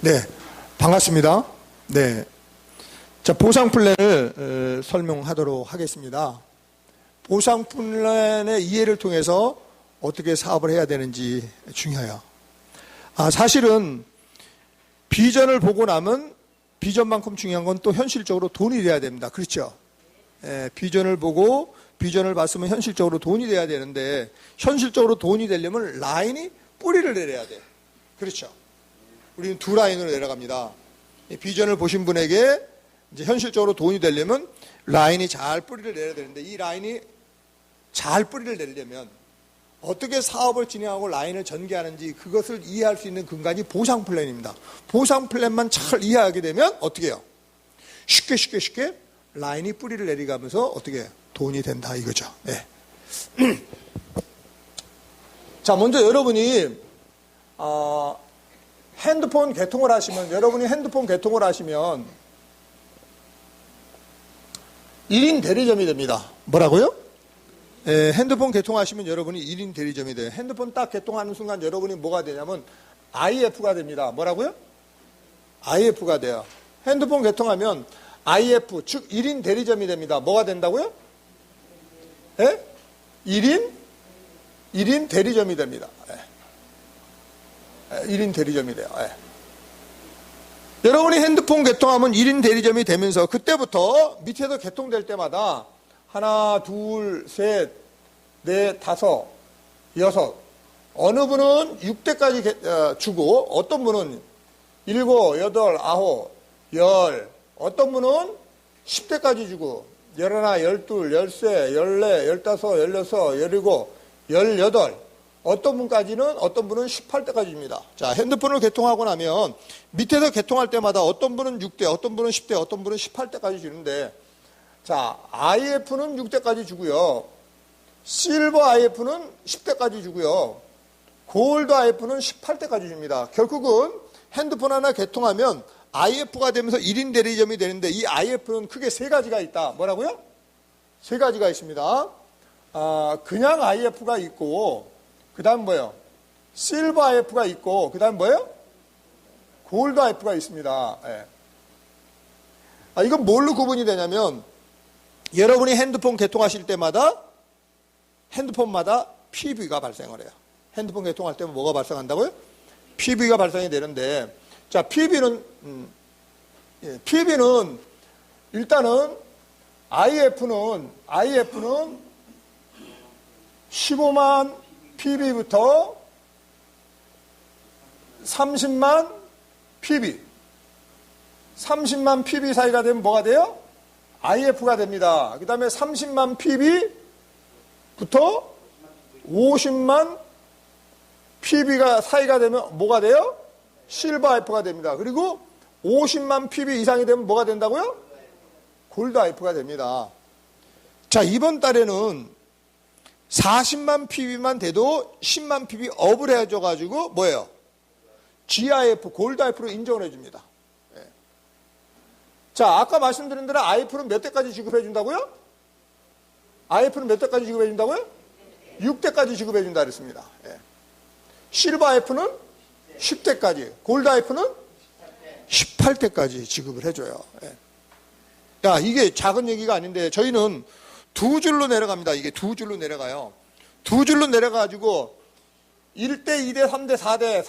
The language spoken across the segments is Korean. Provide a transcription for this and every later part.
네, 반갑습니다. 네, 자, 보상 플랜을 설명하도록 하겠습니다. 보상 플랜의 이해를 통해서 어떻게 사업을 해야 되는지 중요해요. 사실은 비전을 보고 나면 비전만큼 중요한 건 또 현실적으로 돈이 돼야 됩니다. 그렇죠? 비전을 보고 비전을 봤으면 현실적으로 돈이 돼야 되는데, 현실적으로 돈이 되려면 라인이 뿌리를 내려야 돼요. 그렇죠? 우리는 두 라인으로 내려갑니다. 비전을 보신 분에게 이제 현실적으로 돈이 되려면 라인이 잘 뿌리를 내려야 되는데, 이 라인이 잘 뿌리를 내려면 어떻게 사업을 진행하고 라인을 전개하는지 그것을 이해할 수 있는 근간이 보상 플랜입니다. 보상 플랜만 잘 이해하게 되면 어떻게 해요? 쉽게 라인이 뿌리를 내려가면서 어떻게 돈이 된다 이거죠. 네. 자, 먼저 여러분이 핸드폰 개통을 하시면, 여러분이 핸드폰 개통을 하시면 1인 대리점이 됩니다. 뭐라고요? 핸드폰 개통하시면 여러분이 1인 대리점이 돼요. 핸드폰 딱 개통하는 순간 여러분이 뭐가 되냐면 IF가 됩니다. 뭐라고요? IF가 돼요. 핸드폰 개통하면 IF, 즉 1인 대리점이 됩니다. 뭐가 된다고요? 1인 대리점이 됩니다. 1인 대리점이 돼요. 여러분이 핸드폰 개통하면 1인 대리점이 되면서 그때부터 밑에서 개통될 때마다 하나, 둘, 셋, 넷, 다섯, 여섯, 어느 분은 6대까지 주고 어떤 분은 7, 8, 9, 10, 어떤 분은 10대까지 주고 11, 12, 13, 14, 15, 16, 17, 18, 어떤 분은 18대까지 줍니다. 자, 핸드폰을 개통하고 나면 밑에서 개통할 때마다 어떤 분은 6대, 어떤 분은 10대, 어떤 분은 18대까지 주는데, 자, IF는 6대까지 주고요. 실버 IF는 10대까지 주고요. 골드 IF는 18대까지 줍니다. 결국은 핸드폰 하나 개통하면 IF가 되면서 1인 대리점이 되는데, 이 IF는 크게 세 가지가 있다. 뭐라고요? 세 가지가 있습니다. 그냥 IF가 있고, 그 다음 뭐예요? 실버 IF가 있고, 그 다음 뭐예요? 골드 IF가 있습니다. 이건 뭘로 구분이 되냐면, 여러분이 핸드폰 개통하실 때마다 핸드폰마다 PB가 발생을 해요. 핸드폰 개통할 때면 뭐가 발생한다고요? PB가 발생이 되는데, 자, PB는 일단은 IF는 15만 PB부터 30만 PB. 30만 PB 사이가 되면 뭐가 돼요? IF가 됩니다. 그 다음에 30만 PB부터 50만 PB가 사이가 되면 뭐가 돼요? 실버 IF가 됩니다. 그리고 50만 PB 이상이 되면 뭐가 된다고요? 골드 IF가 됩니다. 자, 이번 달에는 40만 PB만 돼도 10만 PB 업을 해줘가지고 뭐예요? GIF, 골드 IF로 인정을 해줍니다. 자, 아까 말씀드린 대로 IF는 몇 대까지 지급해준다고요? IF는 몇 대까지 지급해준다고요? 6대까지 지급해준다 그랬습니다. 실버 IF는 10대까지, 골드 IF는 18대까지 지급을 해줘요. 야, 이게 작은 얘기가 아닌데 저희는 두 줄로 내려갑니다. 이게 두 줄로 내려가요. 두 줄로 내려가지고 1대, 2대, 3대, 4대,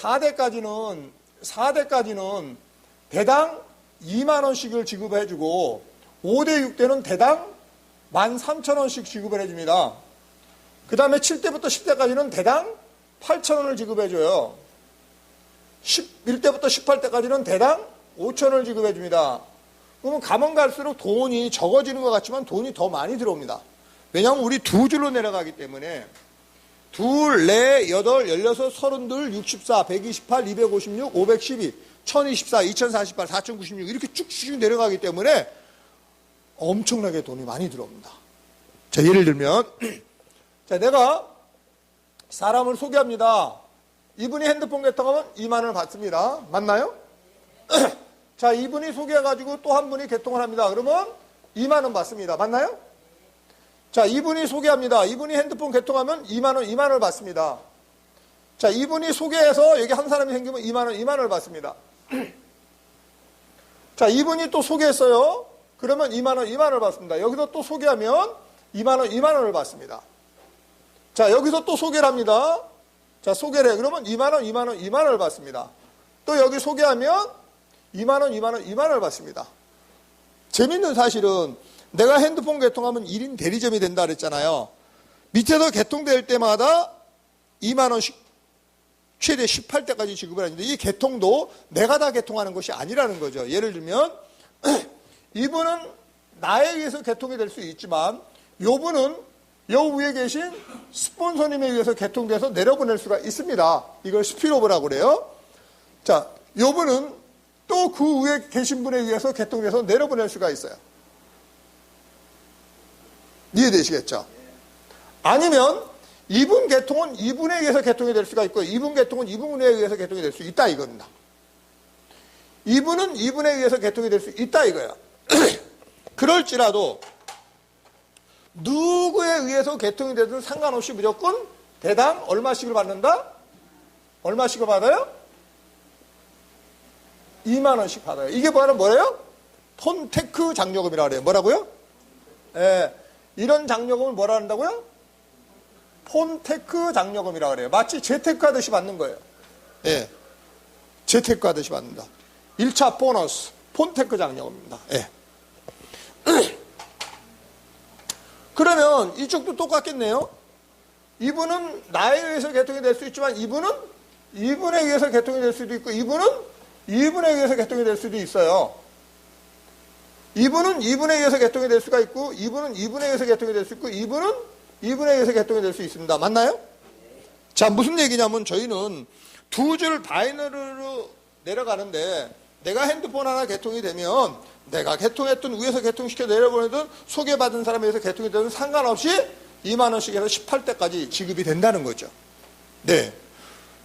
4대까지는 대당 2만 원씩을 지급해주고 5대, 6대는 대당 13,000원씩 지급을 해줍니다. 그 다음에 7대부터 10대까지는 대당 8,000원을 지급해줘요. 11대부터 18대까지는 대당 5,000원을 지급해줍니다. 그러면 가면 갈수록 돈이 적어지는 것 같지만 돈이 더 많이 들어옵니다. 왜냐하면 우리 두 줄로 내려가기 때문에 둘, 넷, 여덟, 16, 32, 64, 128, 256, 512, 1024, 2048, 4096 이렇게 쭉쭉 내려가기 때문에 엄청나게 돈이 많이 들어옵니다. 자, 예를 들면 자, 내가 사람을 소개합니다. 이분이 핸드폰 개통하면 2만 원을 받습니다. 맞나요? 자, 이분이 소개해가지고 또 한 분이 개통을 합니다. 그러면 2만 원 받습니다. 맞나요? 자, 이분이 소개합니다. 이분이 핸드폰 개통하면 2만 원을 받습니다. 자, 이분이 소개해서 여기 한 사람이 생기면 2만 원을 받습니다. 자, 이분이 또 소개했어요. 그러면 2만 원, 2만 원을 받습니다. 여기서 또 소개하면 2만 원, 2만 원을 받습니다. 자, 여기서 또 소개를 합니다. 자, 소개를 해. 그러면 2만 원, 2만 원, 2만 원을 받습니다. 또 여기 소개하면 2만 원, 2만 원, 2만 원을 받습니다. 재밌는 사실은 내가 핸드폰 개통하면 1인 대리점이 된다 그랬잖아요. 밑에서 개통될 때마다 2만 원씩 최대 18대까지 지급을 하는데 이 개통도 내가 다 개통하는 것이 아니라는 거죠. 예를 들면 이분은 나에 의해서 개통이 될 수 있지만 요분은 요 위에 계신 스폰서님에 의해서 개통돼서 내려보낼 수가 있습니다. 이걸 스피노브라고 그래요. 자, 요분은 또 그 위에 계신 분에 의해서 개통돼서 내려보낼 수가 있어요. 이해되시겠죠? 아니면 이분 개통은 이분에 의해서 개통이 될 수가 있고 이분 개통은 이분에 의해서 개통이 될 수 있다 이겁니다. 이분은 이분에 의해서 개통이 될 수 있다 이거예요. 그럴지라도 누구에 의해서 개통이 되든 상관없이 무조건 대당 얼마씩을 받는다? 얼마씩을 받아요? 2만 원씩 받아요. 이게 뭐예요? 폰테크 장려금이라고 그래요. 뭐라고요? 예, 이런 장려금을 뭐라 한다고요? 폰테크 장려금이라고 그래요. 마치 재테크 하듯이 받는 거예요. 예, 재테크 하듯이 받는다. 1차 보너스, 폰테크 장려금입니다. 예. 그러면 이쪽도 똑같겠네요. 이분은 나에 의해서 개통이 될 수 있지만 이분은 이분에 의해서 개통이 될 수도 있고 이분은 이분에 의해서 개통이 될 수도 있어요. 이분은 이분에 의해서 개통이 될 수가 있고 이분은 이분에 의해서 개통이 될 수 있고 이분은 이분에 의해서 개통이 될 수 있습니다. 맞나요? 자, 무슨 얘기냐면 저희는 두 줄 바이너리로 내려가는데 내가 핸드폰 하나 개통이 되면 내가 개통했던 위에서 개통시켜 내려보내든 소개받은 사람에 의해서 개통이 되든 상관없이 2만 원씩 해서 18대까지 지급이 된다는 거죠. 네.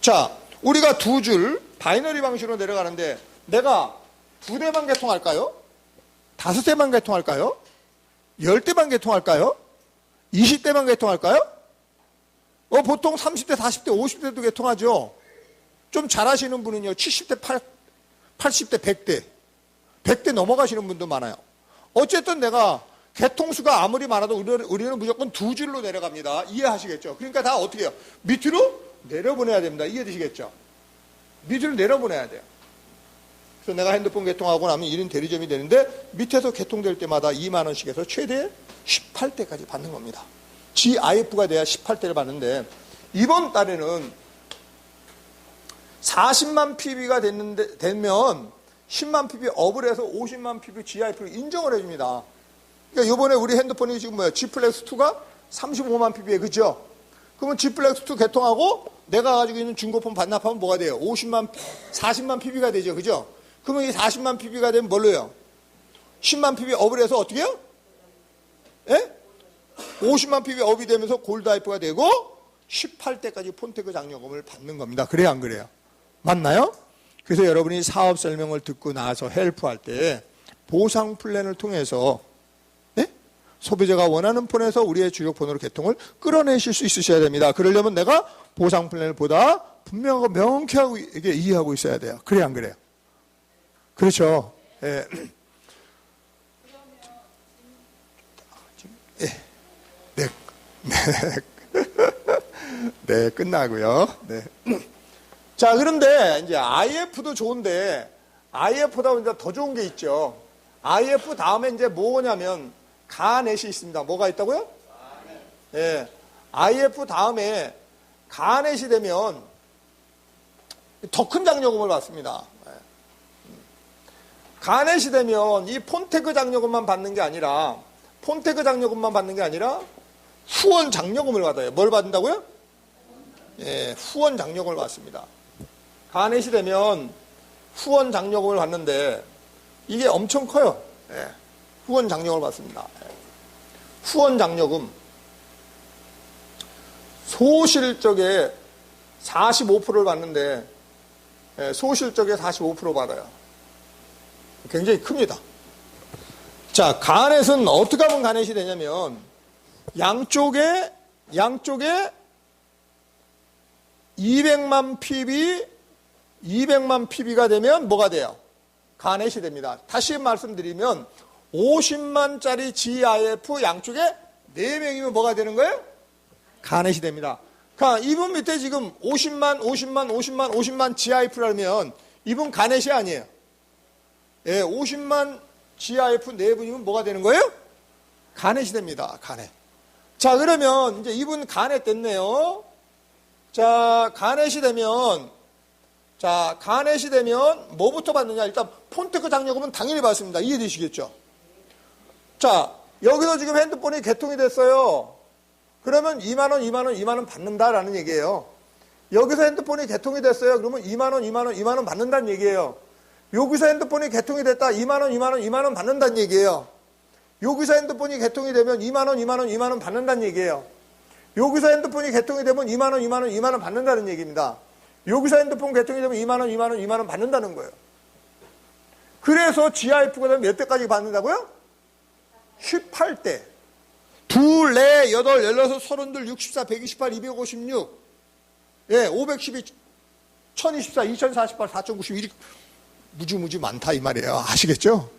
자, 우리가 두 줄 바이너리 방식으로 내려가는데 내가 2대만 개통할까요? 5대만 개통할까요? 10대만 개통할까요? 20대만 개통할까요? 보통 30대, 40대, 50대도 개통하죠. 좀 잘하시는 분은요 70대, 80대, 100대 100대 넘어가시는 분도 많아요. 어쨌든 내가 개통수가 아무리 많아도 우리는 무조건 두 줄로 내려갑니다. 이해하시겠죠? 그러니까 다 어떻게 해요? 밑으로 내려보내야 됩니다. 이해되시겠죠? 밑으로 내려보내야 돼요. 그래서 내가 핸드폰 개통하고 나면 1인 대리점이 되는데 밑에서 개통될 때마다 2만 원씩 해서 최대 18대까지 받는 겁니다. GIF가 돼야 18대를 받는데 이번 달에는 40만 PB가 되면 10만 PB 업을 해서 50만 PB GIF를 인정을 해줍니다. 그러니까 이번에 우리 핸드폰이 지금 뭐예요? G 플렉스 2가 35만 PB에 그죠? 그러면 G 플렉스 2 개통하고 내가 가지고 있는 중고폰 반납하면 뭐가 돼요? 40만 PB가 되죠. 그죠? 그러면 이 40만 PB가 되면 뭘로요? 10만 PB 업을 해서 어떻게 해요? 예? 50만 PB 업이 되면서 골드아이프가 되고 18대까지 폰테크 장려금을 받는 겁니다. 그래요, 안 그래요? 맞나요? 그래서 여러분이 사업 설명을 듣고 나서 헬프할 때 보상 플랜을 통해서 소비자가 원하는 폰에서 우리의 주요 폰으로 개통을 끌어내실 수 있으셔야 됩니다. 그러려면 내가 보상 플랜을 보다 분명하고 명쾌하게 이해하고 있어야 돼요. 그래 안 그래요? 그렇죠. 예. 네, 끝나고요. 네. 자, 그런데 이제 IF도 좋은데 IF보다 이제 더 좋은 게 있죠. IF 다음에 이제 뭐냐면 가넷이 있습니다. 뭐가 있다고요? 예. IF 다음에 가넷이 되면 더 큰 장려금을 받습니다. 가넷이 되면 이 폰테크 장려금만 받는 게 아니라 후원 장려금을 받아요. 뭘 받는다고요? 예, 후원 장려금을 받습니다. 가넷이 되면 후원 장려금을 받는데 이게 엄청 커요. 예, 후원 장려금을 받습니다. 예. 후원 장려금 소실적에 45%를 받는데 소실적에 45% 받아요. 굉장히 큽니다. 자, 가넷은 어떻게 하면 가넷이 되냐면 양쪽에 200만 PB가 되면 뭐가 돼요? 가넷이 됩니다. 다시 말씀드리면 50만짜리 GIF 양쪽에 4명이면 뭐가 되는 거예요? 가넷이 됩니다. 그러니까 이분 밑에 지금 50만 GIF라면 이분 가넷이 아니에요. 예, 50만 GIF 4분이면 뭐가 되는 거예요? 가넷이 됩니다. 가넷. 자, 그러면 이제 이분 가넷 됐네요. 자, 가넷이 되면 뭐부터 받느냐? 일단 폰테크 장려금은 당연히 받습니다. 이해되시겠죠? 자, 여기서 지금 핸드폰이 개통이 됐어요. 그러면 2만 원 받는다라는 얘기예요. 여기서 핸드폰이 개통이 됐어요. 그러면 2만 원 받는다는 얘기예요. 여기서 핸드폰이 개통이 됐다. 2만 원 받는다는 얘기예요. 여기서 핸드폰이 개통이 되면 2만 원 받는다는 얘기예요. 여기서 핸드폰이 개통이 되면 2만 원 받는다는 얘기입니다. 여기서 핸드폰 개통이 되면 2만 원 받는다는 거예요. 그래서 GIF가 되면 몇 대까지 받는다고요? 18대. 2, 4, 8, 16, 32, 64, 128, 256, 예, 512, 1024, 2048, 4.91. 무지 많다 이 말이에요. 아시겠죠?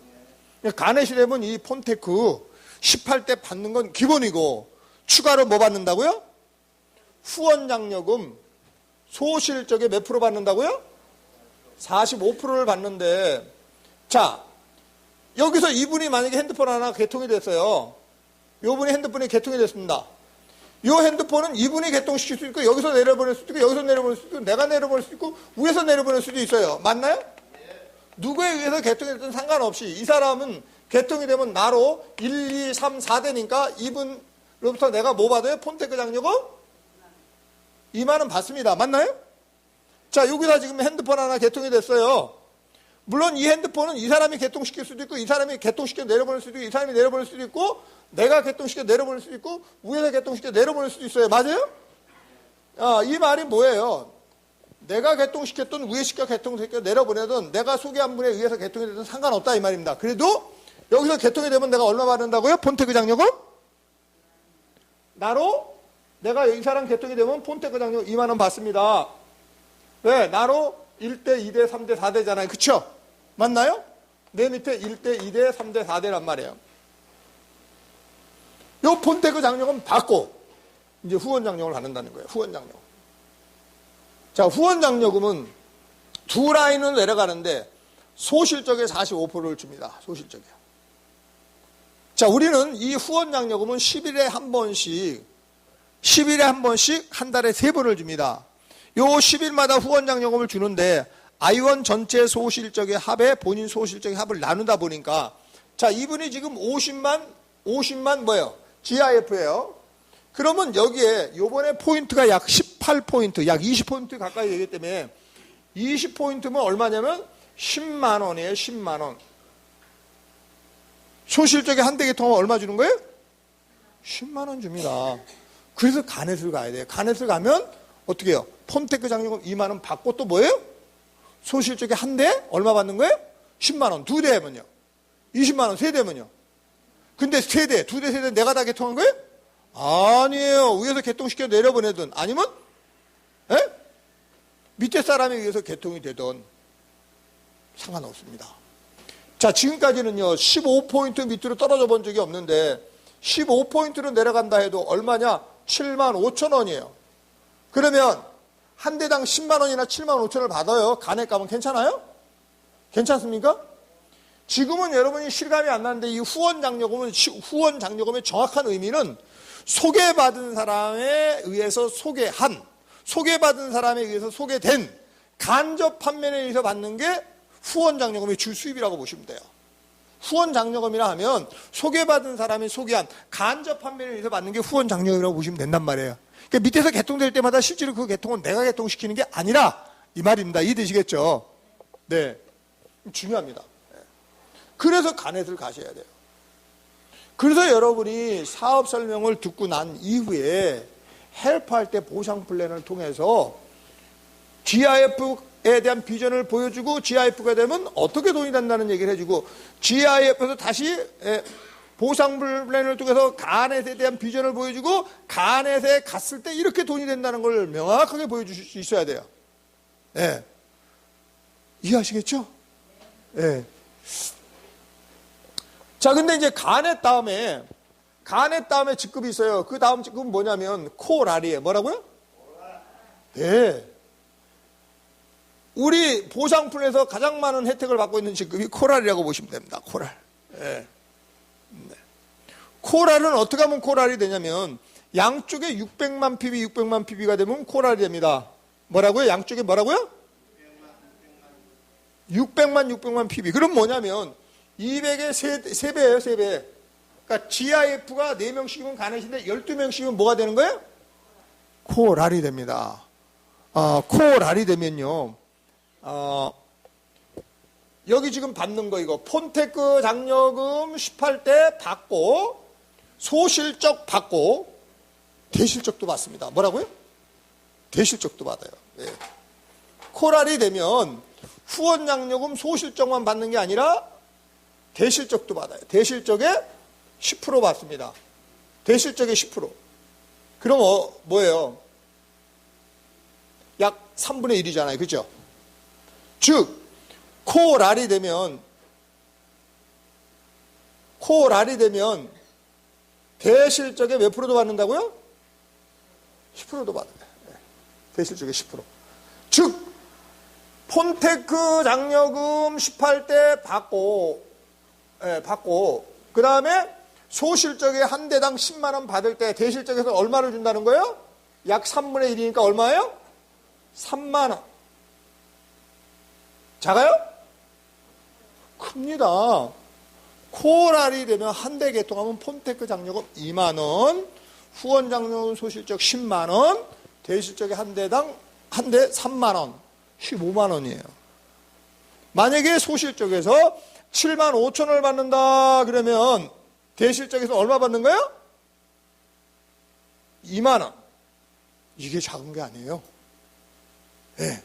가넷이 되면 이 폰테크 18대 받는 건 기본이고, 추가로 뭐 받는다고요? 후원장려금 소실적에 몇 프로 받는다고요? 45%를 받는데, 자, 여기서 이분이 만약에 핸드폰 하나 개통이 됐어요. 이분이 핸드폰이 개통이 됐습니다. 이 핸드폰은 이분이 개통시킬 수 있고, 여기서 내려보낼 수도 있고, 여기서 내려보낼 수도 있고, 내가 내려보낼 수도 있고, 위에서 내려보낼 수도 있어요. 맞나요? 누구에 의해서 개통이 됐든 상관없이 이 사람은 개통이 되면 나로 1, 2, 3, 4대니까 이분로부터 내가 뭐 받아요? 폰테크 장려금 2만 원 받습니다. 맞나요? 자, 여기다 지금 핸드폰 하나 개통이 됐어요. 물론 이 핸드폰은 이 사람이 개통시킬 수도 있고, 이 사람이 개통시켜 내려보낼 수도 있고, 이 사람이 내려보낼 수도 있고, 내가 개통시켜 내려보낼 수도 있고, 위에서 개통시켜 내려보낼 수도 있어요. 맞아요? 이 말이 뭐예요? 내가 개통시켰던, 위에 시켜 개통시켜 내려보내든, 내가 소개한 분에 의해서 개통이 되든 상관없다 이 말입니다. 그래도 여기서 개통이 되면 내가 얼마 받는다고요? 폰테크 장려금? 나로 내가 이 사람 개통이 되면 폰테크 장려금 2만 원 받습니다. 왜? 나로 1대, 2대, 3대, 4대잖아요. 그쵸? 맞나요? 내 밑에 1대, 2대, 3대, 4대란 말이에요. 요 폰테크 장려금 받고 이제 후원 장려금을 받는다는 거예요. 후원 장려금. 자, 후원 장려금은 두 라인은 내려가는데 소실적에 45%를 줍니다. 소실적에. 자, 우리는 이 후원 장려금은 10일에 한 번씩 한 달에 3번을 줍니다. 요 10일마다 후원 장려금을 주는데 아이원 전체 소실적의 합에 본인 소실적의 합을 나누다 보니까, 자, 이분이 지금 50만 뭐예요? GIF예요. 그러면 여기에 요번에 포인트가 약 18포인트, 약 20포인트 가까이 되기 때문에 20포인트면 얼마냐면 10만 원이에요. 10만 원. 소실적에 한 대 개통하면 얼마 주는 거예요? 10만 원 줍니다. 그래서 가넷을 가야 돼요. 가넷을 가면 어떻게 해요? 폰테크 장려금 2만 원 받고 또 뭐예요? 소실적에 한 대 얼마 받는 거예요? 10만 원. 2대 하면요. 20만 원. 3대면요. 근데 3대, 2대, 3대 내가 다 개통한 거예요? 아니에요. 위에서 개통시켜 내려보내든 아니면 밑에 사람에 의해서 개통이 되든 상관없습니다. 자, 지금까지는요 15포인트 밑으로 떨어져 본 적이 없는데 15포인트로 내려간다 해도 얼마냐? 7만 5천 원이에요. 그러면 한 대당 10만 원이나 7만 5천 원을 받아요. 가넷 가면 괜찮아요? 괜찮습니까? 지금은 여러분이 실감이 안 나는데 이 후원 장려금의 정확한 의미는 소개받은 사람에 의해서 소개받은 사람에 의해서 소개된 간접 판매에 의해서 받는 게 후원 장려금의 주 수입이라고 보시면 돼요. 후원 장려금이라 하면 소개받은 사람이 소개한 간접 판매에 의해서 받는 게 후원 장려금이라고 보시면 된단 말이에요. 그러니까 밑에서 개통될 때마다 실제로 그 개통은 내가 개통시키는 게 아니라 이 말입니다. 이해되시겠죠? 네, 중요합니다. 그래서 가넷을 가셔야 돼요. 그래서 여러분이 사업 설명을 듣고 난 이후에 헬프할 때 보상 플랜을 통해서 GIF에 대한 비전을 보여주고 GIF가 되면 어떻게 돈이 된다는 얘기를 해주고 GIF에서 다시 보상 플랜을 통해서 가넷에 대한 비전을 보여주고 가넷에 갔을 때 이렇게 돈이 된다는 걸 명확하게 보여주실 수 있어야 돼요. 네. 이해하시겠죠? 예. 자, 근데 이제 간의 다음에 직급이 있어요. 그 다음 직급은 뭐냐면 코랄이에요. 뭐라고요? 네. 우리 보상품에서 가장 많은 혜택을 받고 있는 직급이 코랄이라고 보시면 됩니다. 코랄. 네. 네. 코랄은 어떻게 하면 코랄이 되냐면 양쪽에 600만 ppb가 되면 코랄이 됩니다. 뭐라고요? 양쪽에 뭐라고요? 600만 ppb. 그럼 뭐냐면 200의 3배예요, 3배. 그러니까 GIF가 4명씩이면 가넷인데 12명씩이면 뭐가 되는 거예요? 코랄이 됩니다. 코랄이 되면요. 여기 지금 받는 거 이거 폰테크 장려금 18대 받고 소실적 받고 대실적도 받습니다. 뭐라고요? 대실적도 받아요. 네. 코랄이 되면 후원 장려금 소실적만 받는 게 아니라 대실적도 받아요. 대실적에 10% 받습니다. 대실적에 10%. 그럼 뭐예요? 약 3분의 1이잖아요. 그죠? 즉 코랄이 되면 대실적에 몇 프로도 받는다고요? 10%도 받아요. 대실적에 10%. 즉 폰테크 장려금 18대 받고 그 다음에 소실적에 한 대당 10만 원 받을 때 대실적에서 얼마를 준다는 거예요? 약 3분의 1이니까 얼마예요? 3만 원. 작아요? 큽니다. 코랄이 되면 한 대 개통하면 폰테크 장려금 2만 원, 후원 장려금 소실적 10만 원, 대실적에 한 대 3만 원, 15만 원이에요. 만약에 소실적에서 7만 5천 원을 받는다 그러면 대실적에서 얼마 받는 거예요? 2만 원. 이게 작은 게 아니에요. 네.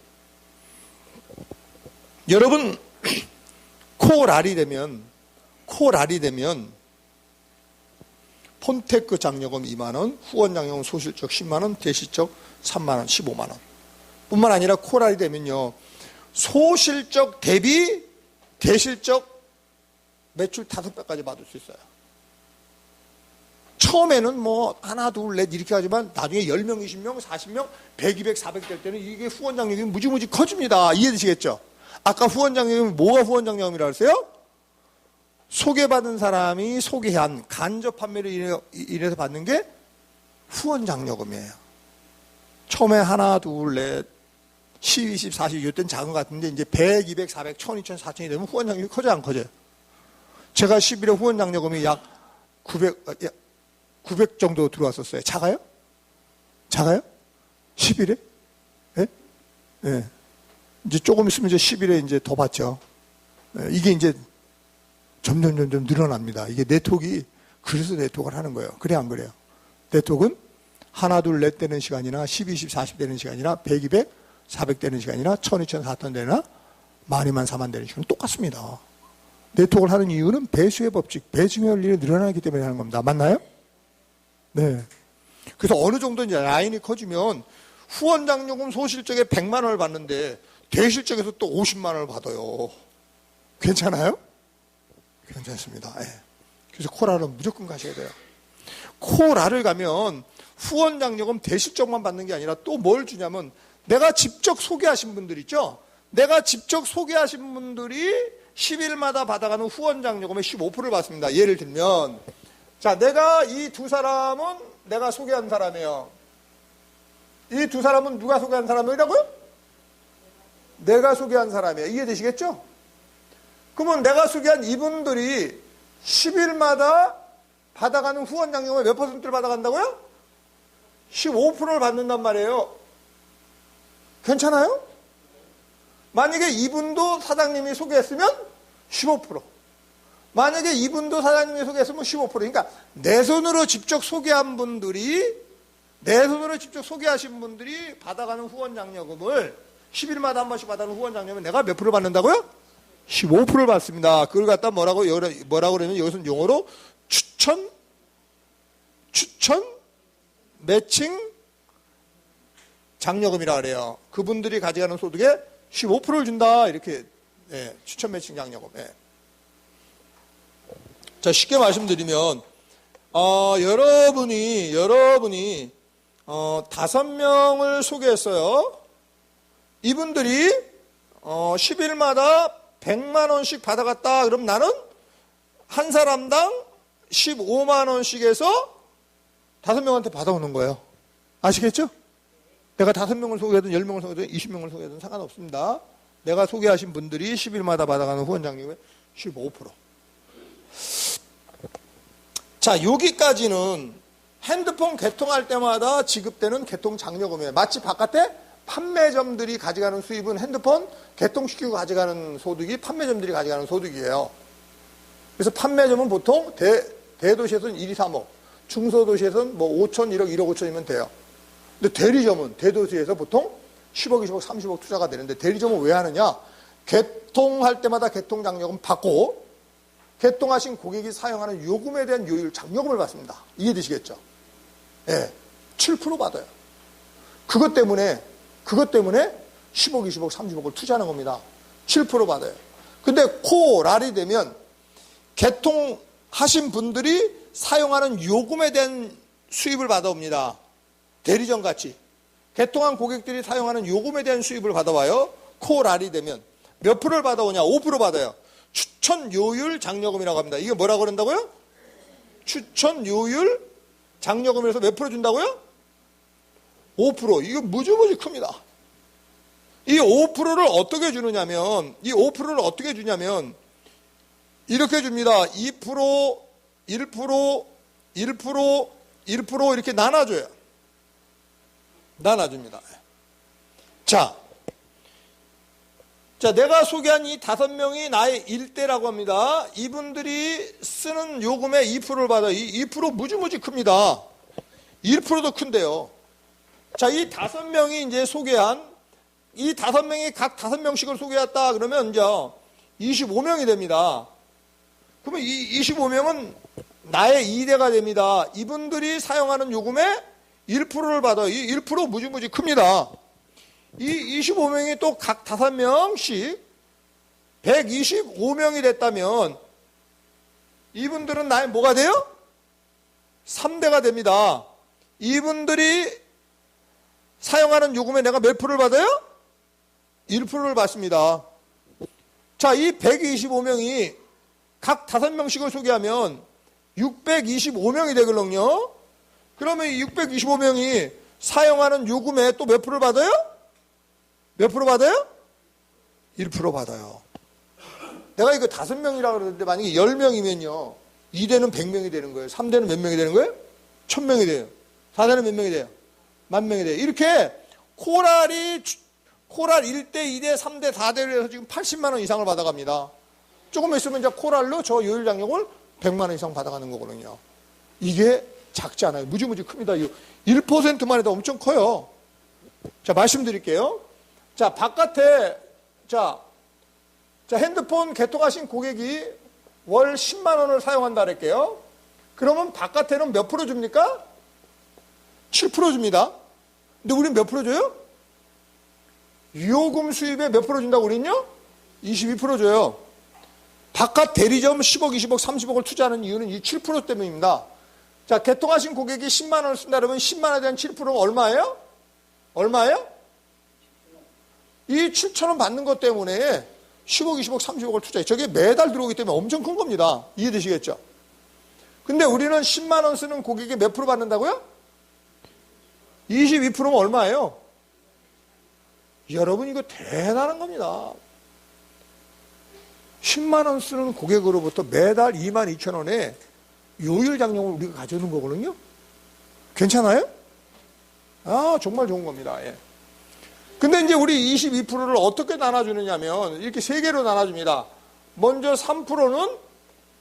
여러분 코랄이 되면 폰테크 장려금 2만 원, 후원 장려금 소실적 10만 원, 대실적 3만 원, 15만 원. 뿐만 아니라 코랄이 되면요. 소실적 대비 대실적 매출 5배까지 받을 수 있어요. 처음에는 뭐 하나 둘 넷 이렇게 하지만 나중에 10명, 20명, 40명, 100, 200, 400 될 때는 이게 후원 장려금이 무지무지 커집니다. 이해되시겠죠? 아까 후원 장려금이 뭐가 후원 장려금이라고 했어요? 소개받은 사람이 소개한 간접 판매를 인해서 받는 게 후원 장려금이에요. 처음에 하나 둘 넷 10, 20, 40 이때는 작은 것 같은데 이제 100, 200, 400, 1000, 2000, 4000이 되면 후원 장려금이 커져요 안 커져요? 제가 10일에 후원 장려금이 약 900 정도 들어왔었어요. 작아요? 10일에? 예? 예. 이제 조금 있으면 이제 10일에 이제 더 받죠. 예. 이게 이제 점점 늘어납니다. 이게 네트워크가 그래서 네트워크를 하는 거예요. 그래 안 그래요? 네트워크는 하나 둘 넷 되는 시간이나 10, 20, 40 되는 시간이나 100, 200, 400 되는 시간이나 1000, 2000, 4000 되나 10,000, 4만 되는 시간은 똑같습니다. 네트워크를 하는 이유는 배수의 법칙, 배수의 원리를 늘어나기 때문에 하는 겁니다. 맞나요? 네. 그래서 어느 정도 이제 라인이 커지면 후원 장려금 소실적에 100만 원을 받는데 대실적에서 또 50만 원을 받아요. 괜찮아요? 괜찮습니다. 네. 그래서 코랄은 무조건 가셔야 돼요. 코랄을 가면 후원 장려금 대실적만 받는 게 아니라 또 뭘 주냐면 내가 직접 소개하신 분들 있죠? 내가 직접 소개하신 분들이 10일마다 받아가는 후원 장려금의 15%를 받습니다. 예를 들면 자, 내가 이 두 사람은 내가 소개한 사람이에요. 이 두 사람은 누가 소개한 사람이라고요? 내가 소개한 사람이에요. 이해되시겠죠? 그러면 내가 소개한 이분들이 10일마다 받아가는 후원 장려금의 몇 퍼센트를 받아간다고요? 15%를 받는단 말이에요. 괜찮아요? 만약에 이분도 사장님이 소개했으면 15%. 만약에 이분도 사장님이 소개했으면 15%. 그러니까 내 손으로 직접 소개한 분들이, 내 손으로 직접 소개하신 분들이 받아가는 후원 장려금을 10일마다 한 번씩 받아가는 후원 장려금을 내가 몇 프로 받는다고요? 15%를 받습니다. 그걸 갖다 뭐라고 그러면 여기서는 용어로 추천, 매칭, 장려금이라 그래요. 그분들이 가져가는 소득의 15%를 준다. 이렇게 예, 추천 매칭 장려금. 예. 자, 쉽게 말씀드리면, 여러분이 5명을 소개했어요. 이분들이 10일마다 100만 원씩 받아갔다. 그럼 나는 한 사람당 15만 원씩 해서 5명한테 받아오는 거예요. 아시겠죠? 내가 5명을 소개하든 10명을 소개하든 20명을 소개하든 상관없습니다. 내가 소개하신 분들이 10일마다 받아가는 후원장려금의 15%. 자, 여기까지는 핸드폰 개통할 때마다 지급되는 개통장려금이에요. 마치 바깥에 판매점들이 가져가는 수입은 핸드폰 개통시키고 가져가는 소득이 판매점들이 가져가는 소득이에요. 그래서 판매점은 보통 대도시에서는 1, 2, 3억, 중소도시에서는 뭐 5천, 1억, 1억 5천이면 돼요. 근데 대리점은 대도시에서 보통 10억, 20억, 30억 투자가 되는데 대리점은 왜 하느냐? 개통할 때마다 개통장려금 받고 개통하신 고객이 사용하는 요금에 대한 요율 장려금을 받습니다. 이해되시겠죠? 예, 7% 받아요. 그것 때문에 10억, 20억, 30억을 투자하는 겁니다. 7% 받아요. 근데 코랄이 되면 개통하신 분들이 사용하는 요금에 대한 수입을 받아옵니다. 대리점 같이. 개통한 고객들이 사용하는 요금에 대한 수입을 받아와요. 코랄이 되면. 몇 프로를 받아오냐? 5% 받아요. 추천 요율 장려금이라고 합니다. 이게 뭐라고 그런다고요? 추천 요율 장려금에서 몇 프로 준다고요? 5%. 이거 무지무지 큽니다. 이 5%를 어떻게 주느냐면, 이렇게 줍니다. 2%, 1%, 1%, 1% 이렇게 나눠줘요. 나눠줍니다. 자, 내가 소개한 이 5명이 나의 일대라고 합니다. 이분들이 쓰는 요금의 2%를 받아요. 이 2% 무지무지 큽니다. 1%도 큰데요. 자, 이 5명이 이제 소개한, 이 5명이 각 5명씩을 소개했다 그러면 이제 25명이 됩니다. 그러면 이 25명은 나의 2대가 됩니다. 이분들이 사용하는 요금의 1%를 받아요. 이 1% 무지무지 큽니다. 이 25명이 또 각 5명씩 125명이 됐다면 이분들은 나의 뭐가 돼요? 3대가 됩니다. 이분들이 사용하는 요금에 내가 몇 프로를 받아요? 1%를 받습니다. 자, 이 125명이 각 5명씩을 소개하면 625명이 되거든요. 그러면 이 625명이 사용하는 요금에 또 몇 프로를 받아요? 몇 프로 받아요? 1% 받아요. 내가 이거 5명이라고 그러는데 만약에 10명이면요. 2대는 100명이 되는 거예요. 3대는 몇 명이 되는 거예요? 1000명이 돼요. 4대는 몇 명이 돼요? 10,000명이 돼요. 이렇게 코랄 1대, 2대, 3대, 4대를 해서 지금 80만 원 이상을 받아갑니다. 조금 있으면 이제 코랄로 저 요율장려금을 100만 원 이상 받아가는 거거든요. 이게 작지 않아요. 무지무지 큽니다. 1%만 해도 엄청 커요. 자, 말씀드릴게요. 자, 바깥에, 자, 핸드폰 개통하신 고객이 월 10만 원을 사용한다 그럴게요. 그러면 바깥에는 몇 프로 줍니까? 7% 줍니다. 근데 우리는 몇 프로 줘요? 요금 수입에 몇 프로 준다고 우리는요? 22% 줘요. 바깥 대리점 10억, 20억, 30억을 투자하는 이유는 이 7% 때문입니다. 자, 개통하신 고객이 10만 원을 쓴다 그러면 10만 원에 대한 7%가 얼마예요? 얼마예요? 이 7천 원 받는 것 때문에 10억, 20억, 30억을 투자해. 저게 매달 들어오기 때문에 엄청 큰 겁니다. 이해되시겠죠? 근데 우리는 10만 원 쓰는 고객이 몇 프로 받는다고요? 22%면 얼마예요? 여러분, 이거 대단한 겁니다. 10만 원 쓰는 고객으로부터 매달 22,000원에 요율장려금을 우리가 가져오는 거거든요. 괜찮아요? 아, 정말 좋은 겁니다. 예. 근데 이제 우리 22%를 어떻게 나눠주느냐면 이렇게 3개로 나눠줍니다. 먼저 3%는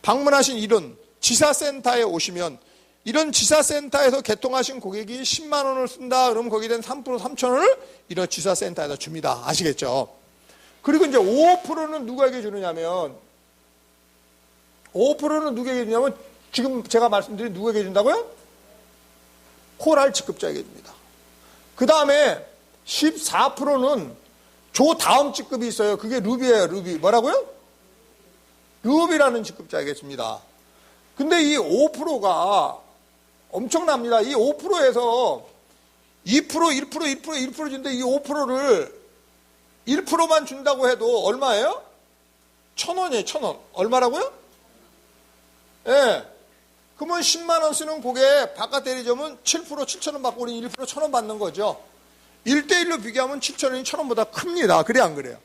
방문하신 이런 지사센터에 오시면 이런 지사센터에서 개통하신 고객이 10만 원을 쓴다 그러면 거기에 대한 3% 3,000원을 이런 지사센터에다 줍니다. 아시겠죠? 그리고 이제 5%는 누구에게 주느냐면 5%는 누구에게 주냐면 지금 제가 말씀드린 누구에게 준다고요? 코랄 직급자에게 줍니다. 그 다음에 14%는 조 다음 직급이 있어요. 그게 루비예요. 루비. 뭐라고요? 루비라는 직급자겠습니다. 근데 이 5%가 엄청납니다. 이 5%에서 2%, 1%, 1%, 1% 준데 이 5%를 1%만 준다고 해도 얼마예요? 1,000원이에요. 1,000원. 얼마라고요? 예. 네. 그러면 10만 원 쓰는 곡에 바깥 대리점은 7%, 7,000원 받고 우리는 1% 1,000원 받는 거죠. 1대1로 비교하면 7,000원이 1,000원보다 큽니다. 그래 안 그래요?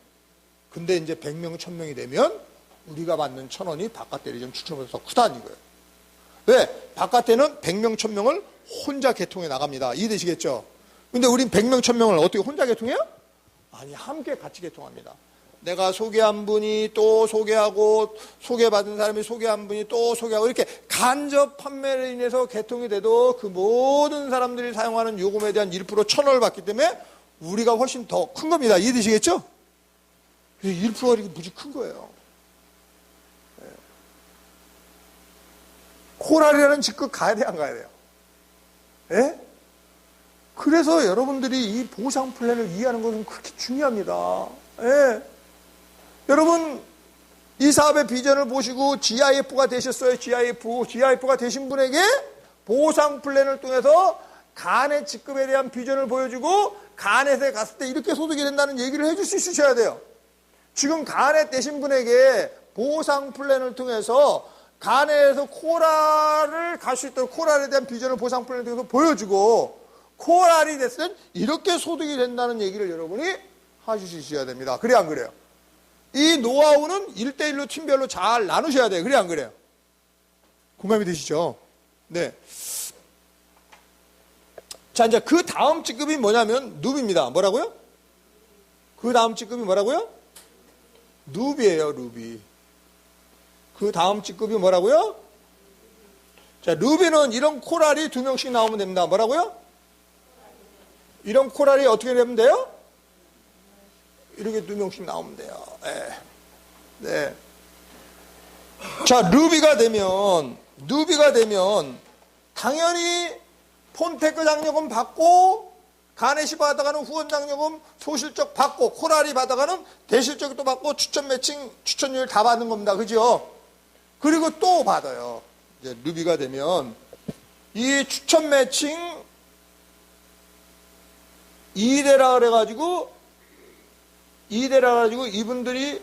근데 이제 100명, 1,000명이 되면 우리가 받는 1,000원이 바깥 대리점 7,000원보다 더 크다는 이거예요. 왜? 바깥에는 100명, 1,000명을 혼자 개통해 나갑니다. 이해되시겠죠? 근데 우린 100명, 1,000명을 어떻게 혼자 개통해요? 아니, 함께 같이 개통합니다. 내가 소개한 분이 또 소개하고, 소개받은 사람이 소개한 분이 또 소개하고, 이렇게 간접 판매로 인해서 개통이 돼도 그 모든 사람들이 사용하는 요금에 대한 1% 1,000원을 받기 때문에 우리가 훨씬 더 큰 겁니다. 이해되시겠죠? 그래서 1%가 이렇게 무지 큰 거예요. 코랄이라는 직급 가야 돼, 안 가야 돼요? 예? 그래서 여러분들이 이 보상 플랜을 이해하는 것은 그렇게 중요합니다. 예. 여러분, 이 사업의 비전을 보시고 GIF가 되셨어요. GIF가 되신 분에게 보상 플랜을 통해서 간의 직급에 대한 비전을 보여주고 간에 갔을 때 이렇게 소득이 된다는 얘기를 해줄 수 있으셔야 돼요. 지금 간에 되신 분에게 보상 플랜을 통해서 간에서 코랄을 갈 수 있도록 코랄에 대한 비전을 보상 플랜을 통해서 보여주고 코랄이 됐을 땐 이렇게 소득이 된다는 얘기를 여러분이 하실 수 있어야 됩니다. 그래 안 그래요? 이 노하우는 1대1로 팀별로 잘 나누셔야 돼요. 그래 안 그래요? 공감이 되시죠? 네. 자, 이제 그 다음 직급이 뭐냐면 누비입니다. 뭐라고요? 그 다음 직급이 뭐라고요? 누비예요. 루비. 그 다음 직급이 뭐라고요? 자, 루비는 이런 코랄이 2명씩 나오면 됩니다. 뭐라고요? 이런 코랄이 어떻게 되면 돼요? 이렇게 2명씩 나오면 돼요. 네. 네. 자, 루비가 되면 당연히 폰테크 장려금 받고 가넷이 받아가는 후원 장려금 소실적 받고 코랄이 받아가는 대실적이 또 받고 추천 매칭 추천율 다 받는 겁니다. 그죠? 그리고 또 받아요. 이제 루비가 되면 이 추천 매칭 2대라 그래가지고 이분들이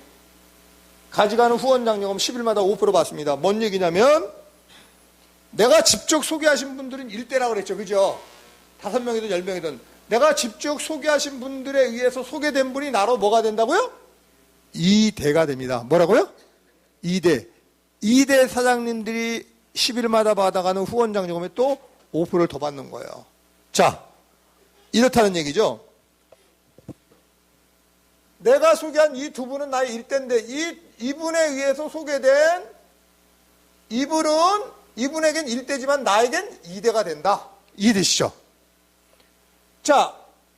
가져가는 후원 장려금 10일마다 5% 받습니다. 뭔 얘기냐면 내가 직접 소개하신 분들은 1대라 그랬죠. 그죠? 5명이든 10명이든 내가 직접 소개하신 분들에 의해서 소개된 분이 나로 뭐가 된다고요? 2대가 됩니다. 뭐라고요? 2대 사장님들이 10일마다 받아가는 후원 장려금에 또 5%를 더 받는 거예요. 자, 이렇다는 얘기죠. 내가 소개한 이 두 분은 나의 1대인데 이분에 의해서 소개된 이분에겐 1대지만 나에겐 2대가 된다. 이해되시죠? 자,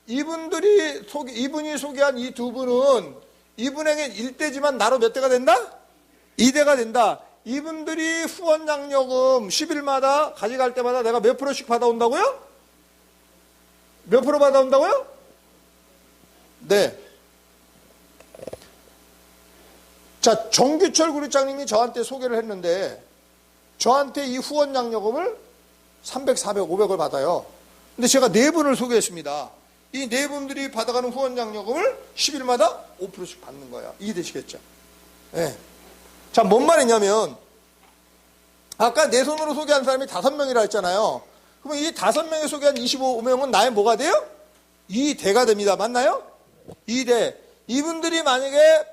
이분이 소개한 이 두 분은 이분에겐 1대지만 나로 몇 대가 된다? 2대가 된다. 이분들이 후원 장려금 10일마다 가져갈 때마다 내가 몇 프로씩 받아온다고요? 몇 프로 받아온다고요? 네. 자, 정규철 그룹장님이 저한테 소개를 했는데 저한테 이 후원 장려금을 300, 400, 500을 받아요. 근데 제가 4분을 소개했습니다. 이 4분들이 받아가는 후원 장려금을 10일마다 5%씩 받는 거예요. 이해되시겠죠? 네. 자, 뭔 말이냐면 아까 내 손으로 소개한 사람이 5명이라 했잖아요. 그러면 이 5명이 소개한 25명은 나의 뭐가 돼요? 2대가 됩니다. 맞나요? 2대. 이분들이 만약에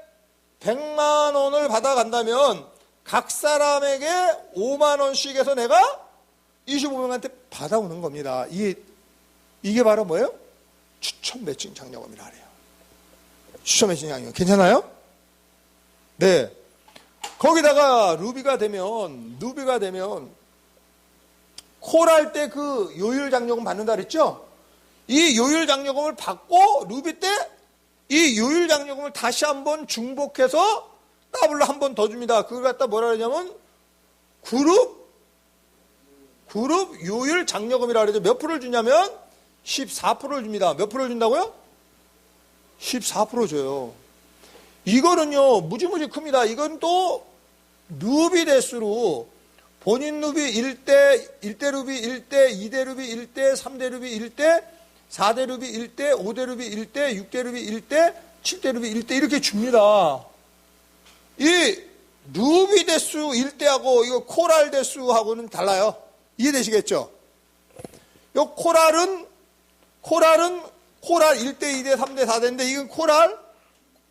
100만 원을 받아간다면 각 사람에게 5만 원씩 해서 내가 25명한테 받아오는 겁니다. 이게 바로 뭐예요? 추천 매칭 장려금이라 그래요. 추천 매칭 장려금. 괜찮아요? 네. 거기다가 루비가 되면 콜할 때 그 요율 장려금 받는다 그랬죠? 이 요율 장려금을 받고 루비 때 이 요율 장려금을 다시 한번 중복해서 더블로 한 번 더 줍니다. 그걸 갖다 뭐라 그러냐면 그룹 요율 장려금이라 그러죠. 몇 프로를 주냐면 14%를 줍니다. 몇 프로를 준다고요? 14% 줘요. 이거는요, 무지무지 큽니다. 이건 또 루비 대수로 본인 루비 1대, 1대 루비 1대, 2대 루비 1대, 3대 루비 1대, 4대 루비 1대, 5대 루비 1대, 6대 루비 1대, 7대 루비 1대 이렇게 줍니다. 이 루비 대수 1대하고 이거 코랄 대수하고는 달라요. 이해되시겠죠? 요 코랄 1대, 2대, 3대, 4대인데 이건 코랄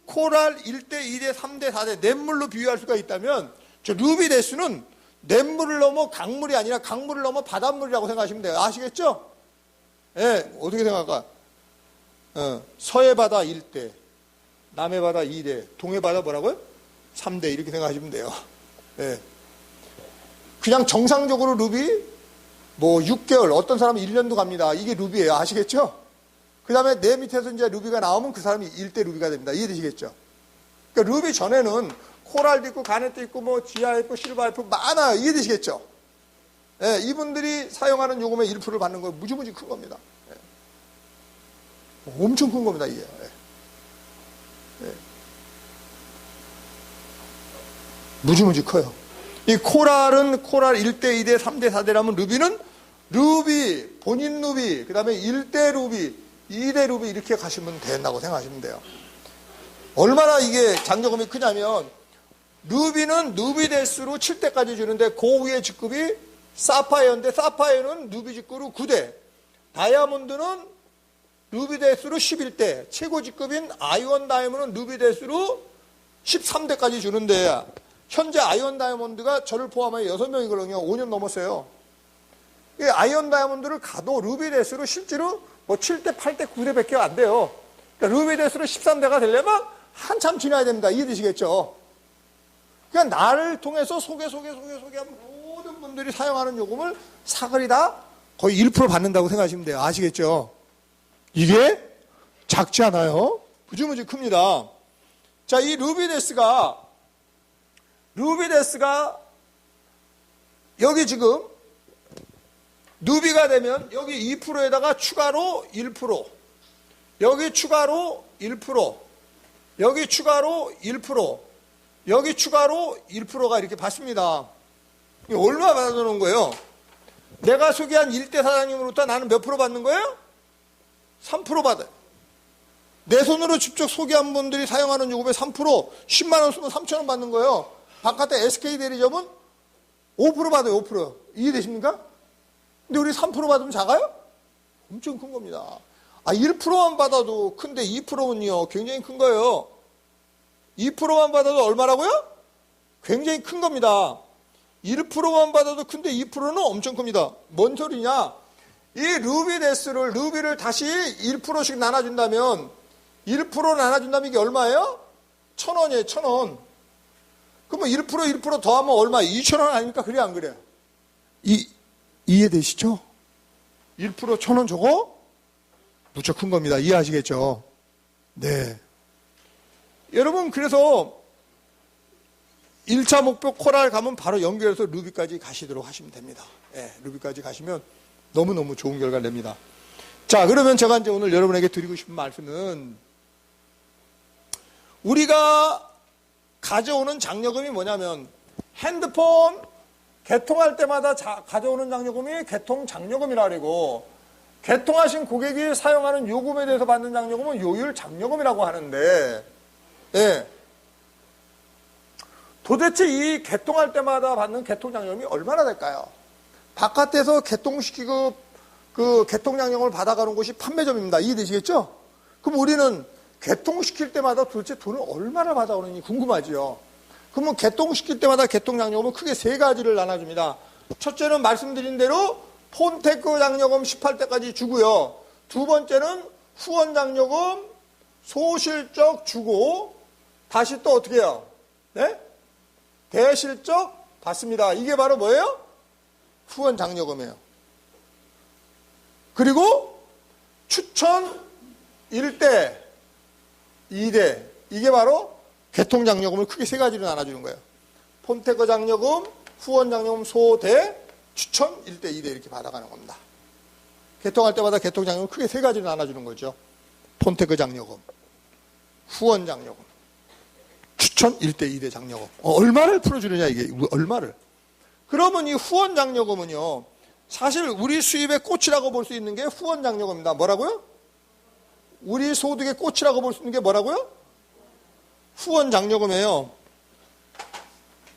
1대, 2대, 3대, 4대 냇물로 비유할 수가 있다면 저 루비 대수는 냇물을 넘어 강물이 아니라 강물을 넘어 바닷물이라고 생각하시면 돼요. 아시겠죠? 예, 어떻게 생각할까? 서해 바다 1대, 남해 바다 2대, 동해 바다 뭐라고요? 3대 이렇게 생각하시면 돼요. 예. 그냥 정상적으로 루비 뭐 6개월, 어떤 사람은 1년도 갑니다. 이게 루비예요. 아시겠죠? 그 다음에 내 밑에서 이제 루비가 나오면 그 사람이 1대 루비가 됩니다. 이해되시겠죠? 그러니까 루비 전에는 코랄도 있고 가넷도 있고 뭐 지하 있고 실버 있고 많아요. 이해되시겠죠? 예, 이분들이 사용하는 요금의 1%를 받는 거 무지무지 큰 겁니다. 예. 엄청 큰 겁니다. 이게. 예. 예. 무지무지 커요. 이 코랄은 코랄 1대, 2대, 3대, 4대라면 루비는 루비, 본인 루비, 그 다음에 1대 루비, 2대 루비 이렇게 가시면 된다고 생각하시면 돼요. 얼마나 이게 장려금이 크냐면 루비는 루비 대수로 7대까지 주는데 그 위에 직급이 사파이어인데 사파이어는 루비 직급으로 9대, 다이아몬드는 루비 대수로 11대, 최고 직급인 아이언 다이아몬드는 루비 대수로 13대까지 주는데 현재 아이언 다이아몬드가 저를 포함하여 6명이거든요. 5년 넘었어요. 이 아이언 다이아몬드를 가도 루비 대수로 실제로 뭐 7대, 8대, 9대 밖에 안 돼요. 그러니까 루비 대수로 13대가 되려면 한참 지나야 됩니다. 이해되시겠죠? 그러니까 나를 통해서 소개 한 모든 분들이 사용하는 요금을 사거리 다 거의 1% 받는다고 생각하시면 돼요. 아시겠죠? 이게 작지 않아요? 무지무지 큽니다. 자, 이 루비데스가 여기 지금 루비가 되면 여기 2%에다가 추가로 1%, 여기 추가로 1%, 여기 추가로 1%, 여기 추가로 1%가 이렇게 받습니다. 얼마 받아놓은 거예요? 내가 소개한 1대 사장님으로부터 나는 몇 프로 받는 거예요? 3% 받아요. 내 손으로 직접 소개한 분들이 사용하는 요금의 3%, 10만 원 쓰면 3천 원 받는 거예요. 바깥에 SK 대리점은 5% 받아요. 5%. 이해되십니까? 근데 우리 3% 받으면 작아요? 엄청 큰 겁니다. 1%만 받아도 큰데 2%는요 굉장히 큰 거예요. 2%만 받아도 얼마라고요? 굉장히 큰 겁니다. 1%만 받아도 큰데 2%는 엄청 큽니다. 뭔 소리냐? 이 루비를 다시 1%씩 나눠준다면 1% 나눠준다면 이게 얼마예요? 1,000원이에요. 1,000원. 그러면 1% 더하면 얼마? 2,000원 아닙니까? 그래 안 그래요? 이해되시죠? 1% 1,000원 저거 무척 큰 겁니다. 이해하시겠죠? 네. 여러분 그래서 1차 목표 코랄 가면 바로 연결해서 루비까지 가시도록 하시면 됩니다. 네, 루비까지 가시면 너무너무 좋은 결과를 냅니다. 자, 그러면 제가 이제 오늘 여러분에게 드리고 싶은 말씀은 우리가 가져오는 장려금이 뭐냐면 핸드폰 개통할 때마다 가져오는 장려금이 개통 장려금이라 그러고 개통하신 고객이 사용하는 요금에 대해서 받는 장려금은 요율 장려금이라고 하는데 예. 도대체 이 개통할 때마다 받는 개통 장려금이 얼마나 될까요? 바깥에서 개통시키고 그 개통 장려금을 받아가는 곳이 판매점입니다. 이해되시겠죠? 그럼 우리는 개통시킬 때마다 도대체 돈을 얼마나 받아오는지 궁금하지요. 그러면 개통시킬 때마다 개통 장려금은 크게 3가지를 나눠줍니다. 첫째는 말씀드린 대로 폰테크 장려금 18대까지 주고요. 두 번째는 후원 장려금 소실적 주고 다시 또 어떻게 해요? 네? 대실적 받습니다. 이게 바로 뭐예요? 후원 장려금이에요. 그리고 추천 1대, 2대 이게 바로 개통 장려금을 크게 3가지로 나눠주는 거예요. 폰테크 장려금, 후원 장려금, 소대, 추천 1대, 2대 이렇게 받아가는 겁니다. 개통할 때마다 개통 장려금 크게 3가지로 나눠주는 거죠. 폰테크 장려금. 후원 장려금. 추천 1대 2대 장려금. 얼마를 풀어주느냐, 이게. 얼마를. 그러면 이 후원 장려금은요, 사실 우리 수입의 꽃이라고 볼 수 있는 게 후원 장려금입니다. 뭐라고요? 우리 소득의 꽃이라고 볼 수 있는 게 뭐라고요? 후원 장려금이에요.